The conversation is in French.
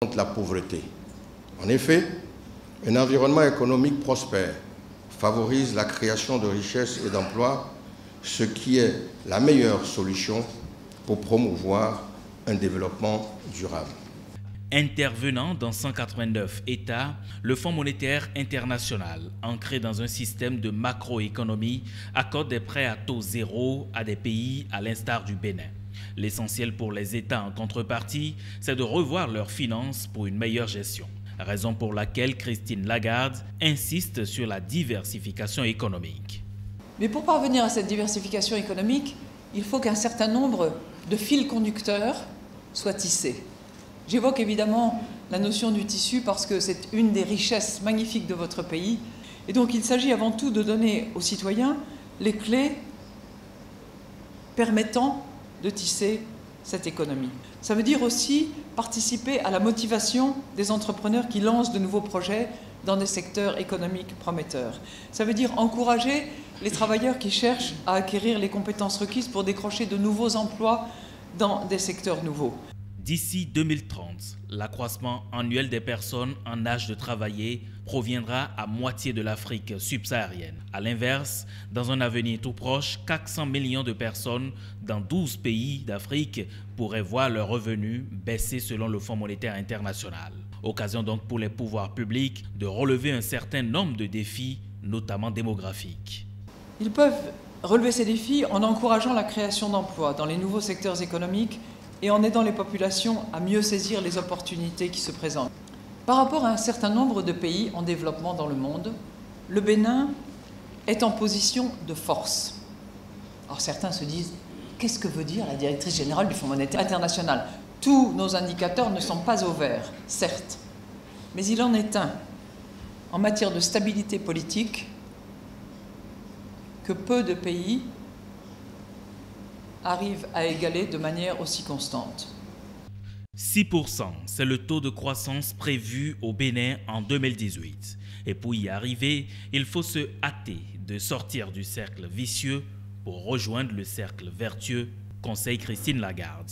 contre la pauvreté. En effet, un environnement économique prospère favorise la création de richesses et d'emplois, ce qui est la meilleure solution pour promouvoir un développement durable. Intervenant dans 189 États, le Fonds monétaire international, ancré dans un système de macroéconomie, accorde des prêts à taux zéro à des pays à l'instar du Bénin. L'essentiel pour les États en contrepartie, c'est de revoir leurs finances pour une meilleure gestion. Raison pour laquelle Christine Lagarde insiste sur la diversification économique. Mais pour parvenir à cette diversification économique, il faut qu'un certain nombre de fils conducteurs soient tissés. J'évoque évidemment la notion du tissu parce que c'est une des richesses magnifiques de votre pays. Et donc il s'agit avant tout de donner aux citoyens les clés permettant de tisser cette économie. Ça veut dire aussi participer à la motivation des entrepreneurs qui lancent de nouveaux projets dans des secteurs économiques prometteurs. Ça veut dire encourager les travailleurs qui cherchent à acquérir les compétences requises pour décrocher de nouveaux emplois dans des secteurs nouveaux. D'ici 2030, l'accroissement annuel des personnes en âge de travailler proviendra à moitié de l'Afrique subsaharienne. À l'inverse, dans un avenir tout proche, 400 millions de personnes dans 12 pays d'Afrique pourraient voir leurs revenus baisser selon le Fonds monétaire international. Occasion donc pour les pouvoirs publics de relever un certain nombre de défis, notamment démographiques. Ils peuvent relever ces défis en encourageant la création d'emplois dans les nouveaux secteurs économiques et en aidant les populations à mieux saisir les opportunités qui se présentent. Par rapport à un certain nombre de pays en développement dans le monde, le Bénin est en position de force. Alors certains se disent, qu'est-ce que veut dire la directrice générale du Fonds monétaire international? Tous nos indicateurs ne sont pas au vert, certes, mais il en est un en matière de stabilité politique que peu de pays arrive à égaler de manière aussi constante. 6%, c'est le taux de croissance prévu au Bénin en 2018. Et pour y arriver, il faut se hâter de sortir du cercle vicieux pour rejoindre le cercle vertueux, conseille Christine Lagarde.